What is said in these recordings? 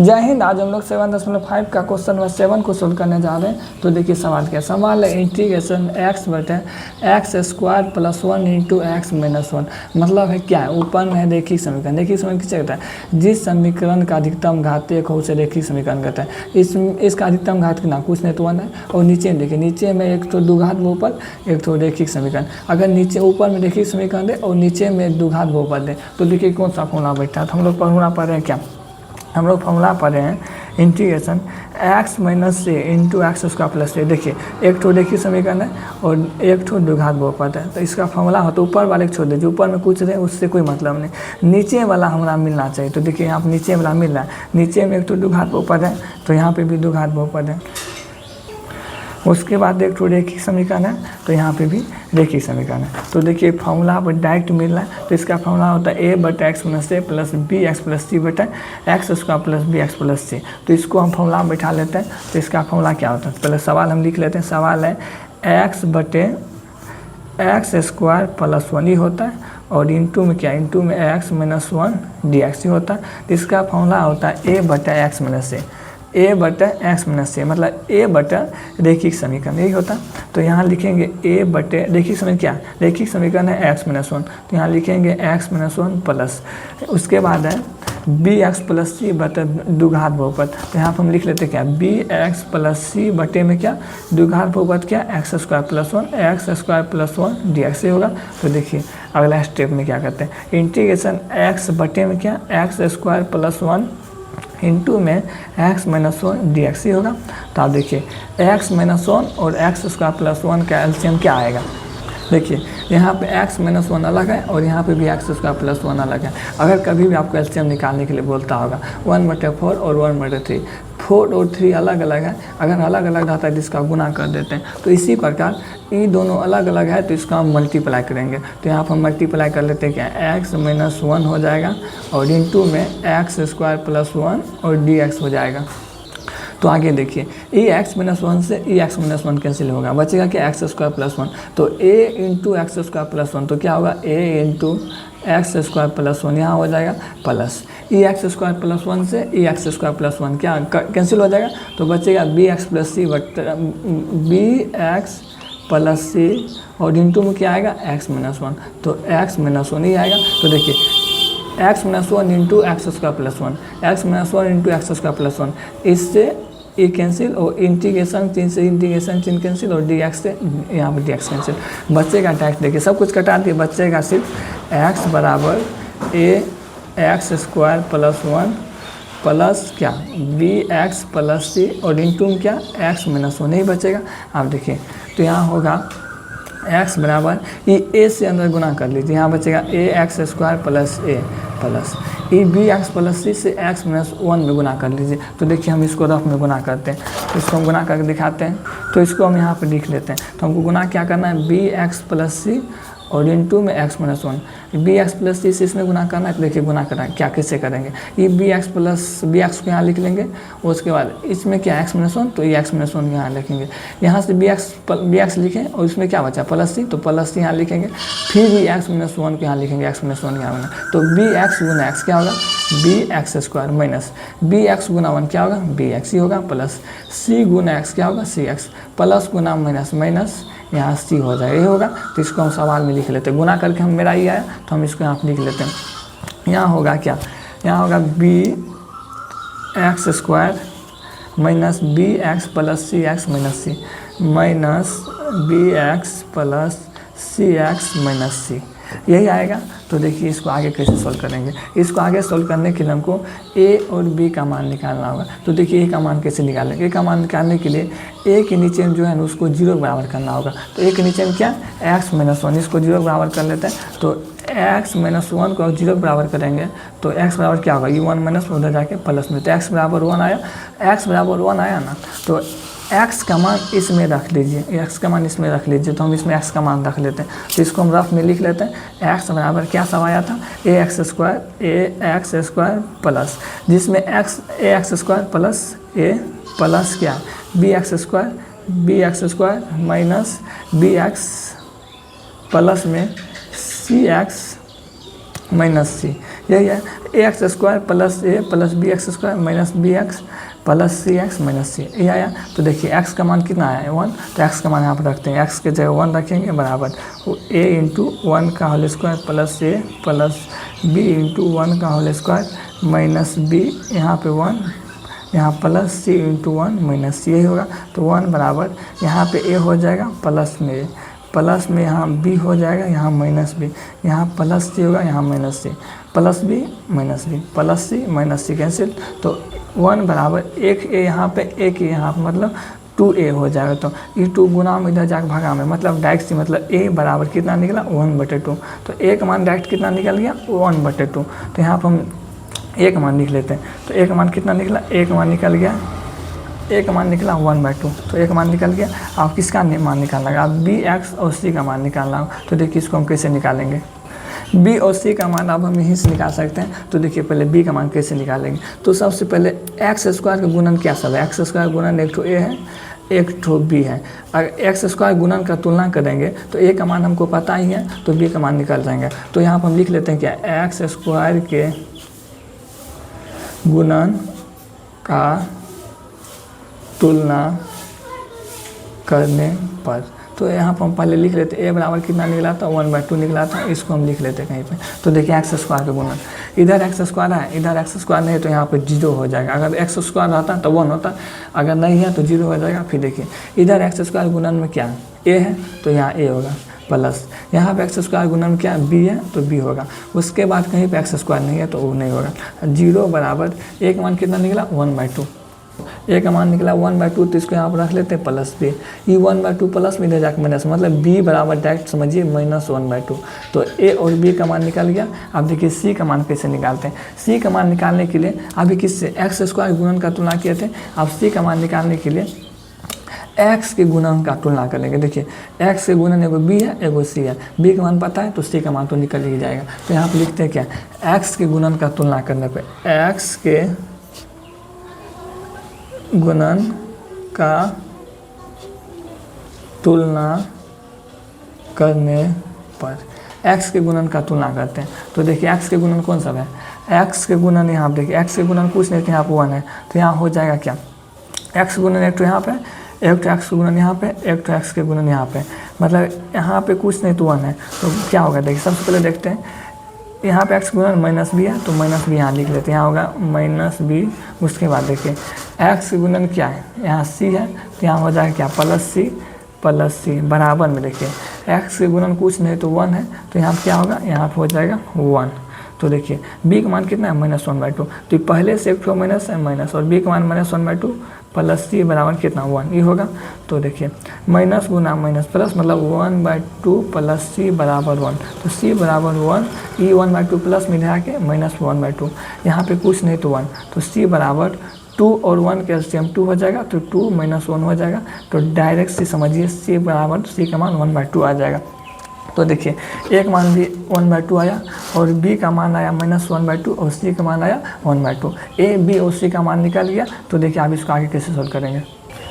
जय हिंद। आज हम लोग 7.5 का क्वेश्चन नंबर 7 को सोल्व करने जा रहे हैं। तो देखिए सवाल क्या सवाल है, इंटीग्रेशन x बटे x square plus 1 into x minus 1। मतलब है क्या है, ऊपर में है रेखिक समीकरण। रेखिक समीकरण किसे कहता है, जिस समीकरण का अधिकतम घात 1 हो उसे रेखिक समीकरण कहता है। इसका अधिकतम घात कितना, कुछ नहीं तो 1 है। और नीचे देखिए, नीचे में एक तो द्विघात बहुपद, एक तो रेखिक समीकरण। अगर नीचे ऊपर में रेखिक समीकरण दे और नीचे में द्विघात बहुपद दे तो देखिए कौन सा फॉर्मूला बैठता है। तो हम लोग फॉर्मूला पढ़ रहे हैं क्या, हम लोग फॉर्मूला पढ़ रहे हैं इंटीग्रेशन x माइनस से इंटू एक्स स्क्वायर प्लस से। देखिए एक ठो रेखिक समीकरण है और एक ठो द्विघात बहुपद है। तो इसका फॉर्मूला हो तो ऊपर वाले छोड़ दीजिए, ऊपर में कुछ रहे उससे कोई मतलब नहीं, नीचे वाला हमारा मिलना चाहिए। तो देखिए यहाँ पर नीचे वाला मिल रहा है, नीचे में एक ठो द्विघात बहुपद है तो यहाँ पे भी द्विघात बहुपद है। उसके बाद एक ठो रेखिक समीकरण है तो यहाँ पे भी रेखिक समीकरण है। तो देखिए फॉर्मूला पर डायरेक्ट मिल रहा है। तो इसका फॉर्मूला होता है a बटा x minus a plus B x plus c बटा x square plus B x plus c. तो इसको हम फॉर्मूला में बैठा लेते हैं। तो इसका फॉर्मूला क्या होता है, पहले सवाल हम लिख लेते हैं। सवाल है एक्स बटे एक्स स्क्वायर प्लस 1 ही होता है और इंटू में क्या, इंटू में एक्स माइनस 1 डी एक्स ही होता है। तो इसका फॉर्मूला होता है a बटा एक्स माइनस ए बटा एक्स माइनस से, मतलब ए बटा रेखिक समीकरण यही होता। तो यहाँ लिखेंगे ए बटे रेखिक समीकरण क्या, रेखिक समीकरण है एक्स माइनस 1, तो यहाँ लिखेंगे एक्स माइनस 1 प्लस, उसके बाद है बी एक्स प्लस सी बटे द्विघात बहुपद। तो यहाँ पर हम लिख लेते क्या, बी एक्स प्लस सी बटे में क्या, द्विघात बहुपद क्या, x square plus 1 x square plus 1 D x होगा। तो देखिए अगला स्टेप में क्या करते हैं, इंटीग्रेशन एक्स बटे में क्या, एक्स स्क्वायर प्लस 1 इंटू में एक्स माइनस 1 डी एक्स ही होगा। तो आप देखिए एक्स माइनस 1 और एक्स स्क्वायर प्लस 1 का एलसीएम क्या आएगा। देखिए यहाँ पे x माइनस 1 अलग है और यहाँ पे भी एक्स स्क्वायर प्लस 1 अलग है। अगर कभी भी आपको एलसीएम निकालने के लिए बोलता होगा 1/4 और 1/3, 4 और 3 अलग अलग है। अगर अलग अलग रहता है तो इसका गुना कर देते हैं। तो इसी प्रकार ये दोनों अलग अलग है तो इसका हम मल्टीप्लाई करेंगे। तो यहाँ पर हम मल्टीप्लाई कर लेते हैं क्या, x माइनस 1 हो जाएगा और इंटू में एक्स स्क्वायर प्लस 1 और डी एक्स हो जाएगा। तो आगे देखिए ए एक्स माइनस 1 से ए एक्स माइनस 1 कैंसिल होगा, बचेगा कि एक्स स्क्वायर प्लस 1। तो ए इंटू एक्स स्क्वायर प्लस 1 तो क्या होगा, ए इंटू एक्स स्क्वायर प्लस 1 यहाँ हो जाएगा प्लस ई एक्स स्क्वायर प्लस 1 से ई एक्स स्क्वायर प्लस 1 क्या कैंसिल हो जाएगा। तो बचेगा b x plus c but b x plus c और इंटू में क्या आएगा, एक्स माइनस 1। तो एक्स माइनस 1 ही आएगा। तो देखिए x minus 1 into x square plus 1, x minus 1 into x square plus 1, इससे ये कैंसिल और इंटीग्रेशन चिन्ह से इंटीग्रेशन चिन्ह कैंसिल और डी एक्स से यहाँ पर डी एक्स कैंसिल। बचेगा डायरेक्ट, देखिए सब कुछ कटा दिए, बचेगा सिर्फ एक्स बराबर ए एक्स स्क्वायर प्लस 1 प्लस क्या बी एक्स प्लस सी और इंटू में क्या एक्स माइनस 1 नहीं बचेगा। आप देखिए तो यहाँ होगा x बराबर ये a से अंदर गुना कर लीजिए, यहाँ बचेगा a x square plus a plus e b x plus c से x माइनस 1 में गुना कर लीजिए। तो देखिए हम इसको रफ में गुना करते हैं, तो इसको हम गुना करके दिखाते हैं। तो इसको हम यहाँ पे लिख लेते हैं। तो हमको गुना क्या करना है, बी एक्स प्लस सी और इंटू में x minus 1, b x plus c से इसमें गुना करना है। तो देखिए गुना करना क्या किससे करेंगे, ये B x plus B X को यहाँ लिख लेंगे, उसके बाद इसमें क्या एक्स माइनस 1 तो ये एक्स माइनस 1 यहाँ लिखेंगे, यहाँ से बी एक्स लिखें और इसमें क्या बचा प्लस सी, तो प्लस सी यहाँ लिखेंगे, फिर भी एक्स माइनस 1 को यहाँ लिखेंगे, एक्स माइनस 1 यहाँ बना। तो बी एक्स गुना एक्स क्या होगा, b x square minus b x गुना 1 क्या होगा, बी एक्स ही होगा प्लस सी गुना एक्स क्या होगा, सी एक्स प्लस गुना माइनस माइनस यहाँ सी हो जाएगा, ये होगा। तो इसको हम सवाल में लिख लेते हैं, गुना करके हम मेरा ये आया तो हम इसको यहाँ पर लिख लेते हैं। यहाँ होगा क्या, यहाँ होगा b x square minus b x plus c x minus c minus b x plus c x minus c, यही आएगा। तो देखिए इसको आगे कैसे सोल्व करेंगे, इसको आगे सोल्व करने के लिए हमको a और b का मान निकालना होगा। तो देखिए a का मान कैसे निकालेंगे, a का मान निकालने के लिए a के नीचे जो है ना उसको 0 बराबर करना होगा। तो a के नीचे में क्या x माइनस 1, इसको 0 बराबर कर लेते हैं। तो x माइनस 1 को 0 बराबर करेंगे तो x बराबर क्या होगा, ये 1 माइनस उधर जाके प्लस में, तो x बराबर 1 आया, x बराबर 1 आया ना। तो x का मान इसमें रख लीजिए, x का मान इसमें रख लीजिए। तो हम इसमें x का मान रख लेते हैं। तो इसको हम रफ में लिख लेते हैं, x बराबर क्या सब आया था, ए एक्स स्क्वायर प्लस जिसमें a x square plus a plus क्या b x square minus b x plus में सी एक्स माइनस सी, यही है x square plus a plus B x square minus b x plus c x minus c, ये आया। तो देखिए x का मान कितना आया 1, तो एक्स का मान यहाँ पर रखते हैं, एक्स के जगह 1 रखेंगे बराबर ए इंटू 1 का whole square plus a plus B into 1 का होल स्क्वायर माइनस बी, यहाँ पे 1 यहाँ प्लस सी इंटू 1 माइनस सी, यही होगा। तो 1 बराबर यहाँ पे ए हो जाएगा प्लस में यहाँ बी हो जाएगा, यहाँ माइनस बी, यहाँ प्लस सी होगा, यहाँ minus c, plus b minus b, plus c minus c cancel. तो 1 बराबर एक ए यहाँ पे एक ए यहाँ पे मतलब 2a हो जाएगा। तो ये 2 गुना में इधर जाकर भागा में मतलब डायरेक्ट सी मतलब a बराबर कितना निकला 1/2। तो a का मान डायरेक्ट कितना निकल गया 1/2। तो यहाँ पर हम a का मान लिख लेते हैं। तो a का मान कितना निकला, a का मान निकल गया, a का मान निकला 1/2। तो a का मान निकल गया। आप किसका मान निकालना है, आप b x और c का मान निकालना हो। तो देखिए इसको हम कैसे निकालेंगे, b और c का मान अब हम यहीं से निकाल सकते हैं। तो देखिए पहले b का मान कैसे निकालेंगे। तो सबसे पहले एक्स स्क्वायर का गुणन क्या सब है, एक्स स्क्वायर गुणन एक ठो a है एक ठो b है। अगर एक्स स्क्वायर गुणन का तुलना करेंगे तो a का मान हमको पता ही है, तो b का मान निकल जाएंगे। तो यहाँ पर हम लिख लेते हैं क्या, एक्स स्क्वायर के गुणन का तुलना करने पर। तो यहाँ पर हम पहले लिख लेते a बराबर कितना निकला था 1/2 निकला था, इसको हम लिख लेते कहीं पे। तो देखिए एक्स स्क्वायर का गुणन, इधर एक्स स्क्वायर है इधर एक्स स्क्वायर नहीं, तो यहाँ पे 0 हो जाएगा। अगर एक्स स्क्वायर रहता तो 1 होता, अगर नहीं है तो 0 हो जाएगा। फिर देखिए इधर एक्स स्क्वायर गुणन में क्या a है, तो यहाँ a होगा प्लस, यहाँ पे एक्स स्क्वायर गुणन में क्या b है तो b होगा। उसके बाद कहीं पे एक्स स्क्वायर नहीं है तो वो नहीं होगा। 0 बराबर a का मान कितना निकला 1/2, a का मान निकला 1/2। तो इसको यहाँ पर रख लेते हैं प्लस b, ये 1/2 प्लस में इधर जाकर माइनस, मतलब b बराबर डायरेक्ट समझिए -1/2। तो a और b का मान निकल गया। अब देखिए c का मान कैसे निकालते हैं। c का मान निकालने के लिए अभी किससे एक्स स्क्वायर गुणन का तुलना किए थे, अब c का मान निकालने के लिए x के गुणन का तुलना करेंगे। देखिए x के गुणन एगो b है एगो c है, b का मान पता है तो c का मान तो निकल ही जाएगा। तो यहाँ पर लिखते हैं क्या, x के गुणन का तुलना करने पे x के गुणन का तुलना करने पर, x के गुणन का तुलना करते हैं। तो देखिए x के गुणन कौन सा है, x के गुणन यहाँ पर देखिए x के गुणन कुछ नहीं, यहाँ पर 1 है। तो यहाँ हो जाएगा क्या, x गुणन एक तो यहाँ पे एक तो एक्स के गुणन यहाँ पे एक तो एक्स के गुणन यहाँ पे, मतलब यहाँ पे कुछ नहीं तो 1 है। तो क्या होगा देखिए सबसे पहले देखते हैं, यहाँ पे एक्स गुणन माइनस बी है तो माइनस बी यहाँ लिख लेते हैं, यहाँ होगा माइनस बी। उसके बाद देखिए एक्स के गुणन क्या है, यहाँ सी है तो यहाँ हो जाएगा क्या प्लस सी बराबर में। देखिए एक्स के गुणन कुछ नहीं तो 1 है, तो यहाँ क्या होगा, यहाँ पे हो जाएगा 1। तो देखिए b का मान कितना है -1/2, तो पहले से एक ठो माइनस है माइनस, और b का मान -1/2 प्लस सी बराबर कितना 1 ये होगा। तो देखिए माइनस गुना माइनस प्लस मतलब 1/2 प्लस सी बराबर 1, तो सी बराबर 1, ई 1/2 प्लस में मिला के -1/2, यहाँ पे कुछ नहीं तो 1, तो सी बराबर 2 और 1 के एलसीएम 2 हो जाएगा, तो 2 - 1 हो जाएगा। तो डायरेक्ट सी समझिए सी बराबर सी का मान 1/2 आ जाएगा। तो देखिए एक मान भी 1/2 आया और b का मान आया -1/2 और c का मान आया 1/2। a b और c का मान निकल गया। तो देखिए आप इसको आगे कैसे सोल्व करेंगे,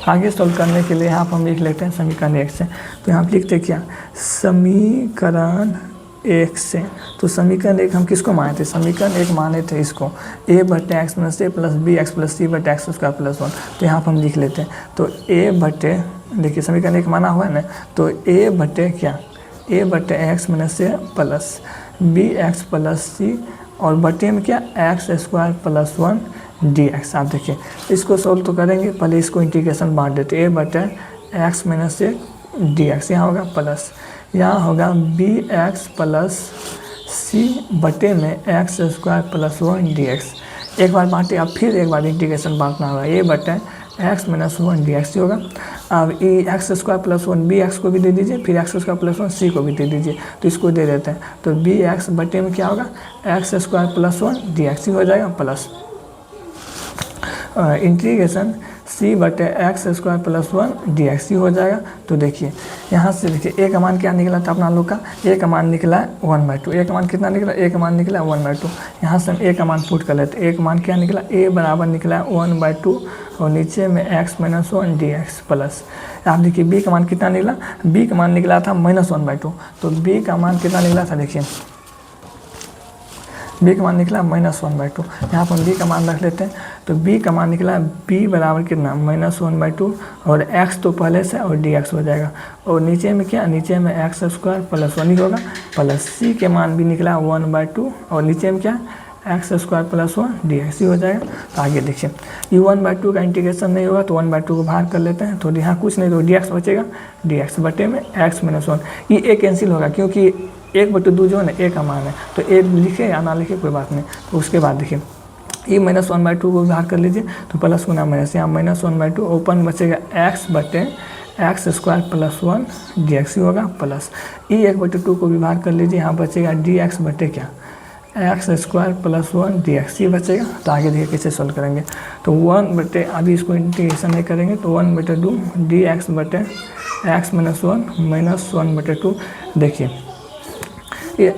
आगे सोल्व करने के लिए यहाँ पर हम लिख लेते हैं समीकरण 1 से। तो यहाँ पर लिखते हैं क्या, समीकरण 1 से। तो समीकरण 1 हम किसको माने थे, समीकरण 1 माने थे इसको a/x - a plus B x plus c बटे एक्स स्क्वायर प्लस 1। तो यहाँ पर हम लिख लेते हैं, तो a/, देखिए समीकरण 1 माना हुआ है ना, तो a/, क्या a/x - a plus B x plus c और बटे में क्या x² प्लस 1 dx। आप देखिए इसको सोल्व तो करेंगे, पहले इसको इंटीग्रेशन बांट देते, a/x - a dx, यहाँ होगा प्लस, यहाँ होगा bx प्लस सी बटे में x² प्लस 1 dx। एक बार बांटे, अब फिर एक बार इंटीग्रेशन बांटना होगा, a/x - 1 dx होगा। अब ये x² प्लस 1 bx को भी दे दीजिए, फिर x² प्लस 1 c को भी दे दीजिए, तो इसको दे देते हैं। तो bx बटे में क्या होगा x² प्लस 1 dx हो जाएगा प्लस इंटीग्रेशन c बटे x² प्लस 1 dx हो जाएगा। तो देखिए यहाँ से देखिए a का मान क्या निकला था अपना लोग का, a का मान निकला 1/2, a का मान कितना निकला, a का मान निकला 1/2। यहाँ से हम a का मान पुट कर लेते हैं, a का मान क्या निकला, a बराबर निकला 1/2 और नीचे में x - 1 dx प्लस। आप देखिए b का मान कितना निकला, b का मान निकला था -1/2, तो b का मान कितना निकला था देखिए बी का मान निकला -1/2। यहाँ पर बी का मान रख लेते हैं, तो बी का मान निकला बी बराबर कितना -1/2 और एक्स तो पहले से और डी एक्स हो जाएगा। और नीचे में क्या, नीचे में x² + 1 ही होगा, प्लस सी के मान भी निकला 1/2 और नीचे में क्या x² + 1 dx ही हो जाएगा। तो आगे देखिए ये 1/2 का इंटीग्रेशन नहीं होगा तो 1/2 को बाहर कर लेते हैं, तो यहाँ कुछ नहीं तो dx बचेगा, dx बटे में x - 1। ये a कैंसिल होगा क्योंकि 1/2 जो है ना a का मान है, तो a लिखे या ना लिखे कोई बात नहीं। तो उसके बाद देखिए ये -1/2 को बाहर कर लीजिए, तो प्लस गुना माइनस, यहाँ -1/2 ओपन बचेगा x बटे x² + 1 dx ही होगा, प्लस ये 1/2 को भी बाहर कर लीजिए, यहाँ बचेगा dx बटे क्या x² + 1 dx ही बचेगा। तो आगे देखिए कैसे सोल्व करेंगे, तो 1 बटे, अभी इसको इंटीग्रेशन नहीं करेंगे, तो 1/2 dx बटे x - 1 -1/2। देखिए ये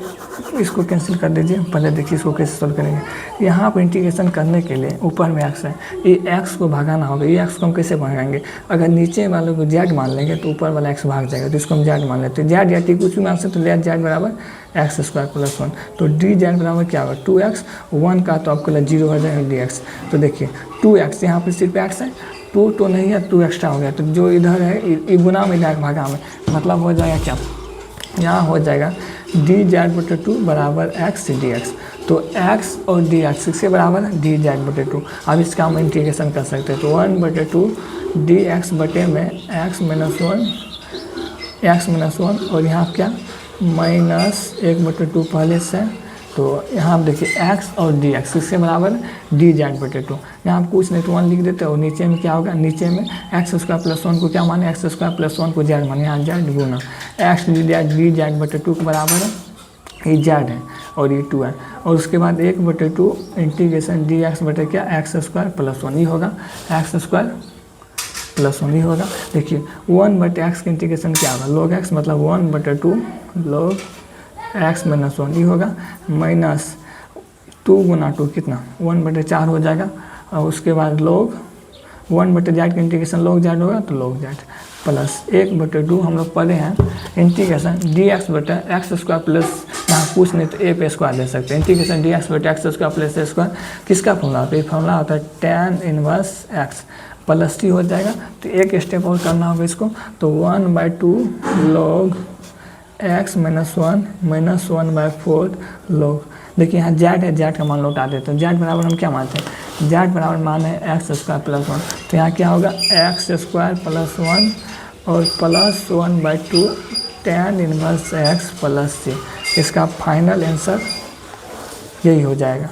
इसको कैंसिल कर दीजिए, पहले देखिए इसको कैसे सोल्व करेंगे। यहाँ पर इंटीग्रेशन करने के लिए ऊपर में x है, ये x को भगाना होगा, ये x को हम कैसे भगाएंगे, अगर नीचे वालों को z मान लेंगे तो ऊपर वाला x भाग जाएगा, तो इसको हम z मान लेते हैं, z या t कुछ भी मान सकते, तो z बराबर x² + 1, तो dz बराबर क्या होगा 2x, 1 का तो आपको 0 हो जाएगा dx। तो देखिए 2x यहाँ पर सिर्फ x है, 2 तो नहीं है, 2 एक्स्ट्रा हो गया, तो जो इधर है ये गुना में जाएगा भागा में, मतलब हो जाएगा क्या, यहाँ हो जाएगा dz/2 बराबर x dx। तो x और dx किसके बराबर है dz/2। अब इसका हम इंटीग्रेशन कर सकते हैं, तो 1/2 dx बटे में x - 1 और यहाँ क्या -1/2 पहले से, तो यहाँ आप देखिए x और dx किसके बराबर dz/2। यहाँ आप कुछ नहीं तो 1 लिख देते और नीचे में क्या होगा, नीचे में x² + 1 को क्या माने, x² + 1 को z माने, यहाँ z गुना x dz/2 के बराबर है, ये z है और ये 2 है, और उसके बाद 1/2 इंटीग्रेशन dx बटे क्या x² + 1 ही होगा, x² + 1 ही होगा। देखिए 1/x का इंटीग्रेशन क्या होगा, log x मतलब 1/2 log x - 1 ही होगा, माइनस 2 गुना 2 कितना 1/4 हो जाएगा, और उसके बाद log 1/z का इंटीग्रेशन log z होगा, तो log z प्लस 1/2 हम लोग पढ़े हैं इंटीग्रेशन dx बटे x² प्लस, यहाँ कुछ नहीं तो a पे स्क्वायर ले सकते हैं, इंटीग्रेशन dx बटे x² + a², किसका फॉर्मूला होता है, ये फॉर्मूला होता है tan 1x प्लस t हो जाएगा। तो एक स्टेप और करना होगा इसको, तो 1/2 log x - 1 -1/4 log, देखिए यहाँ z है, z का मान लौटा देते हैं, z बराबर हम क्या मानते हैं, z बराबर मान है x² + 1, तो यहाँ क्या होगा x² + 1 और plus 1/2 tan 1x plus c, इसका फाइनल आंसर यही हो जाएगा।